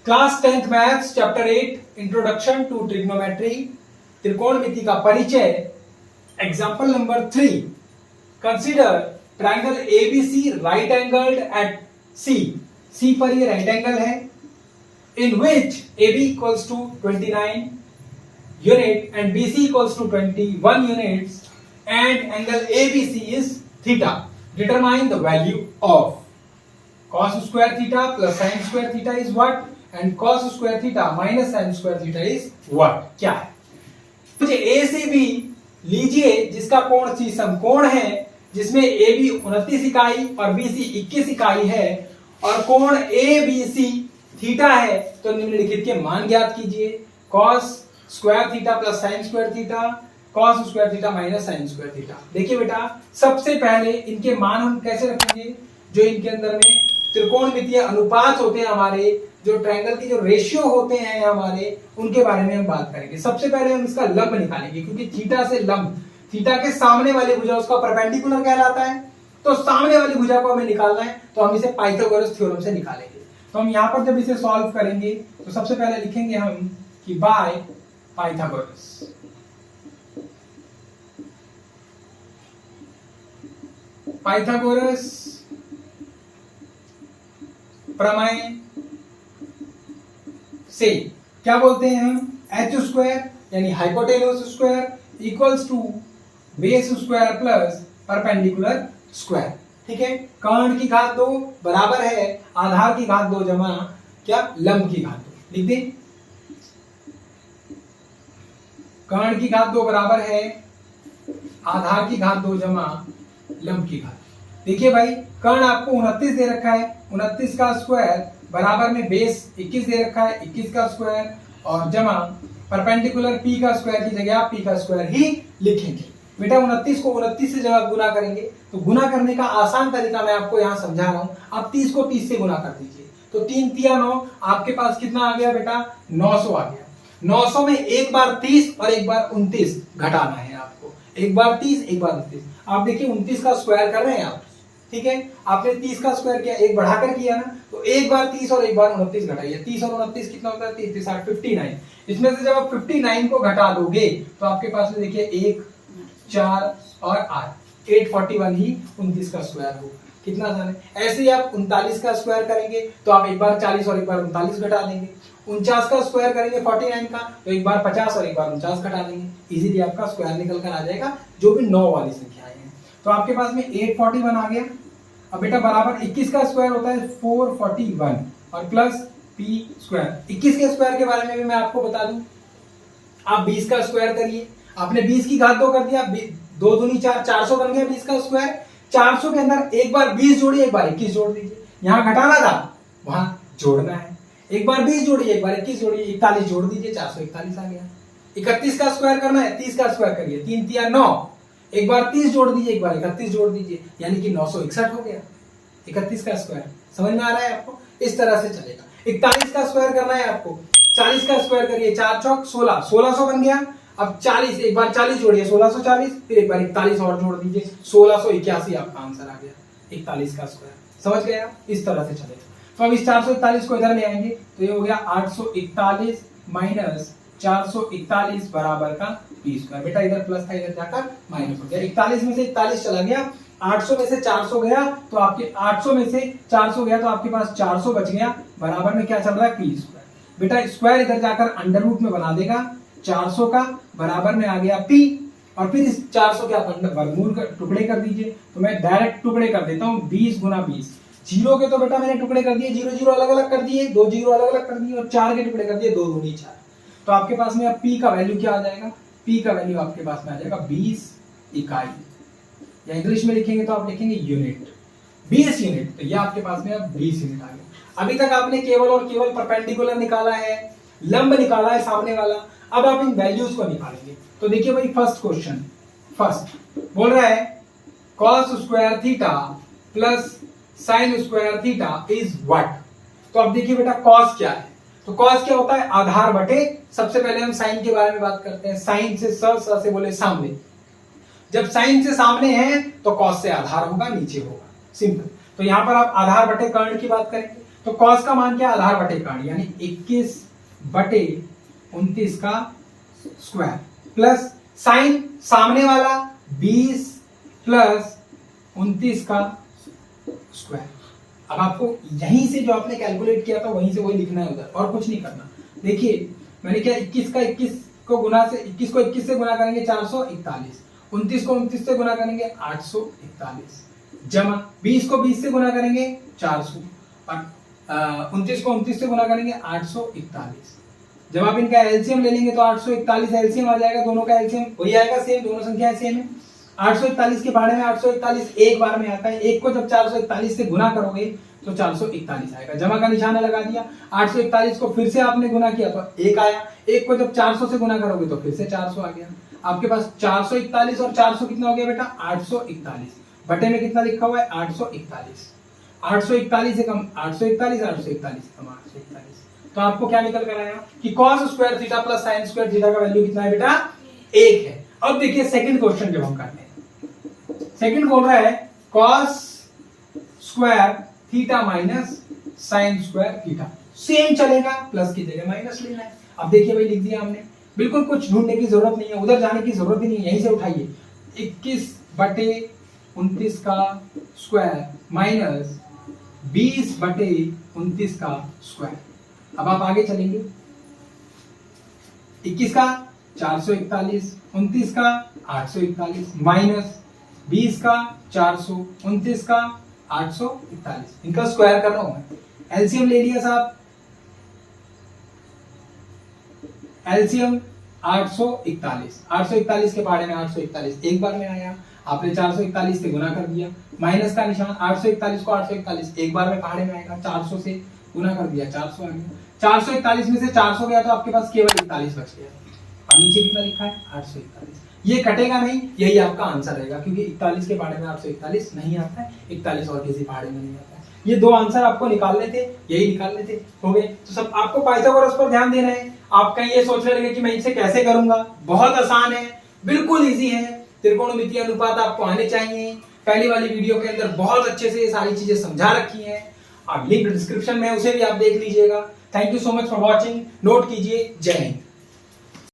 Class 10th maths chapter 8 introduction to trigonometry त्रिकोणमिति का परिचय। Example number 3, consider triangle ABC right angled at C. C पर ये right angle है, in which AB equals to 29 unit and BC equals to 21 units and angle ABC is theta. Determine the value of cos square theta plus sin square theta is what and cos square theta minus sin square theta is what। क्या है मुझे A से B लीजिए जिसका कोण C समकोण है, जिसमें AB 29 इकाई और BC 21 इकाई है और कोण ABC थीटा है, तो निम्नलिखित के मान ज्ञात कीजिए। cos square theta plus sin square theta cos square theta minus sin square theta। देखिए बेटा, सबसे पहले इनके मान हम कैसे रखेंगे, जो इनके अंदर में त्रिकोणमितीय अनुपात होते हैं हमारे, जो ट्रायंगल की जो रेशियो होते हैं हमारे, उनके बारे में हम बात करेंगे। सबसे पहले हम इसका लंब निकालेंगे, क्योंकि थीटा से लंब, थीटा के सामने वाली भुजा उसका परपेंडिकुलर कहलाता है, तो सामने वाली भुजा को हमें निकालना है, तो हम इसे पाइथागोरस थ्योरम से निकालेंगे। तो हम यहाँ पर जब इसे सॉल्व करेंगे तो सबसे पहले लिखेंगे हम कि बाय पाइथागोरस। पाइथागोरस प्रमेय से क्या बोलते हैं हम, h स्क्वायर यानी hypotenuse square equals to base square plus perpendicular square. ठीक है, कर्ण की घात 2 बराबर है आधार की घात 2 जमा क्या लंब की घात 2। लिख दे, कर्ण की घात 2 बराबर है आधार की घात 2 जमा लंब की घात। देखिए भाई, कर्ण आपको 29 दे रखा है, 29 का स्क्वायर बराबर में बेस 21 दे रखा है, 21 का स्क्वायर और जमा परपेंडिकुलर p का स्क्वायर की जगह आप p का स्क्वायर ही लिखेंगे। बेटा 29 को 29 से जब आप गुना करेंगे तो गुना करने का आसान तरीका मैं आपको यहाँ समझा रहा हूँ। आप 30 को 30 से गुना कर दीजिए, तो 3 तिया 9, आपके पास कितना आ गया बेटा, 900 आ गया। 900 में एक बार 30 और एक बार 29 घटाना है आपको, एक बार 30 एक बार 29। आप देखिए 29 का स्क्वायर कर रहे हैं आप, ठीक है, आपने 30 का स्क्वायर किया, एक बढ़ाकर किया ना, तो एक बार 30 और एक बार 29 घटाइए। 30 और 29 कितना होता है, 30 60 59। इसमें से जब आप 59 को घटा दोगे तो आपके पास में देखिए 1 4 और 8 841 ही 29 का स्क्वायर होगा। कितना आसान है। ऐसे ही आप 39 का स्क्वायर करेंगे तो आप एक बार 40 और एक बार 39 घटा देंगे। 49 का स्क्वायर करेंगे 49 का, तो एक बार 50 और एक बार 49 घटा देंगे। इजीली आपका स्क्वायर निकल कर आ जाएगा, जो भी 9 वाली संख्याएं हैं। तो आपके पास में 841 आ गया। अब बेटा बराबर 21 का स्क्वायर होता है 441 और प्लस p स्क्वायर। 21 के स्क्वायर के बारे में भी मैं आपको बता दूं, आप 20 का स्क्वायर करिए। आपने 20 की घात 2 कर दिया, 2 दूनी 4, 400 बन गया 20 का स्क्वायर। 400 के अंदर एक बार 20 जोड़िए, एक बार 21 जोड़ दीजिए। यहाँ घटाना था, वहां जोड़ना है। एक बार 20 जोड़िए, एक बार 21 जोड़िए, 41 जोड़ दीजिए, 441 आ गया। 31 का स्क्वायर करना है, 30 का स्क्वायर करिए, 3 तिया 9, एक बार 30 जोड़ दीजिए, एक बार 31 जोड़ दीजिए, यानी कि 961 हो गया 31 का स्क्वायर। समझ में आ रहा है आपको, इस तरह से चलेगा। 41 का स्क्वायर करना है आपको, 40 का स्क्वायर करिए, 4 चौक 16, 1600 बन गया। अब 40, एक बार 40 जोड़िए 1640, फिर एक बार 41 और जोड़ दीजिए, 1681 आपका आंसर आ गया 41 का स्क्वायर। समझ गए आप, इस तरह से चलेगा। तो अब इस 441 को इधर ले आएंगे तो ये हो गया 841 माइनस 441 बराबर का p स्क्वायर। बेटा इधर प्लस था, इधर जाकर माइनस हो गया। 41 में से 41 चला गया, 800 में से 400 गया, तो आपके 800 में से 400 गया तो आपके पास 400 बच गया। बराबर में क्या चल रहा है, p स्क्वायर। बेटा स्क्वायर इधर जाकर अंडर रूट में बना देगा 400 का, बराबर में आ गया p, और फिर इस 400 के आप वर्गमूल टुकड़े कर दीजिए। तो मैं डायरेक्ट टुकड़े कर देता हूँ, 20 गुना 20। जीरो के तो बेटा मैंने टुकड़े कर दिए, 0 0 अलग अलग कर दिए, 2 0 अलग अलग कर दिए, और 4 के टुकड़े कर दिए, 2 दूनी 4। तो आपके पास में अब p का वैल्यू क्या आ जाएगा, p का वैल्यू आपके पास में आ जाएगा 20 इकाई, या इंग्लिश में लिखेंगे तो आप लिखेंगे यूनिट, 20 यूनिट। तो ये आपके पास में अब 20 यूनिट आ गया। अभी तक आपने केवल और केवल परपेंडिकुलर निकाला है, लंब निकाला है सामने वाला। अब आप इन वैल्यूज को निकालेंगे। तो देखिए भाई, फर्स्ट क्वेश्चन, फर्स्ट बोल रहा है cos square theta plus sin square theta is what. तो अब देखिए बेटा, cos क्या है, तो cos क्या होता है, आधार बटे। सबसे पहले हम sin के बारे में बात करते हैं। sin से स से बोले सामने, जब sin से सामने है तो cos से आधार होगा, नीचे होगा, सिंपल। तो यहाँ पर आप आधार बटे कर्ण की बात करेंगे। तो कॉस का मान क्या है, आधार बटे कर्ण, यानी 21 बटे 29 का स्क्वायर प्लस साइन सामने वाला 20 प्लस 29 का स्क्वायर। अब आपको यहीं से जो आपने कैलकुलेट किया था वहीं से वही लिखना है उधर, और कुछ नहीं करना। देखिए मैंने क्या 21 का 21 को गुना से 21 को 21 से गुना करेंगे 441, 29 को 29 से गुना करेंगे 841, जमा 20 को 20 से गुना करेंगे 400 और 29 को 29 से गुना करेंगे 841। जब आप इनका एलसीएम ले लेंगे तो 841 एलसीएम आ जाएगा, दोनों का एलसीएम वही आएगा सेम, दोनों संख्याएं सेम है। 841 के भाड़े में 841 एक बार में आता है, एक को जब 441 से गुना करोगे तो 441 आएगा, जमा का निशान लगा दिया। 841 को फिर से आपने गुना किया तो एक आया, एक को जब 400 से गुना करोगे तो फिर से 400 आ गया। आपके पास 441 और 400 कितना हो गया बेटा, 841, बटे में कितना लिखा हुआ है 841, 841 से कम 841, 841 से कम 841। तो आपको क्या निकल कर आया कि cos square theta plus sine square theta का वैल्यू कितना है बेटा, 1 है। अब देखिए सेकंड क्वेश्चन जब हम करते हैं, सेकंड बोल रहा है cos square theta minus sine square theta, same चलेगा, प्लस की जगह माइनस लेना है। अब देखिए भाई लिख दिया हमने, बिल्कुल कुछ ढूंढने की जरूरत नहीं है, उधर जाने की जरूरत ही नहीं है, यहीं से उठाइए 21 बटे 29 का स्क्वायर माइनस 20 बटे 29 का स्क्वायर। अब आप आगे चलेंगे, 21 का 441, 29 का 841 माइनस 20 का 400, 29 का 841, इनका स्क्वायर कर रहा हूं मैं। एलसीएम ले लिया साहब, एलसीएम 841, 841 के बारे में 841 एक बार में आया, आपने 441 से गुना कर दिया, माइनस का निशान, 841 को 841 एक बार में पहाड़े में आएगा, 400 से गुना कर दिया 400 आ गया, 441 में से 400 गया तो आपके पास केवल 41 बच गया। अब नीचे कितना लिखा है 841, ये कटेगा नहीं, यही आपका आंसर रहेगा, क्योंकि 41 के पहाड़े में 841 नहीं आता है, 41 और किसी पहाड़े में नहीं आता है। ये दो आंसर आपको निकालने थे, यही निकालने थे, हो गए। तो सब आपको पाइथागोरस पर ध्यान देना है। आप कहीं ये सोचने लगे कि मैं इसे कैसे करूंगा, बहुत आसान है, बिल्कुल इजी है। त्रिकोणमितीय अनुपात आपको आने चाहिए, पहली वाली वीडियो के अंदर बहुत अच्छे से ये सारी चीजें समझा रखी है, आप लिंक डिस्क्रिप्शन में उसे भी आप देख लीजिएगा। Thank you so much for watching, note कीजिए। जय हिंद।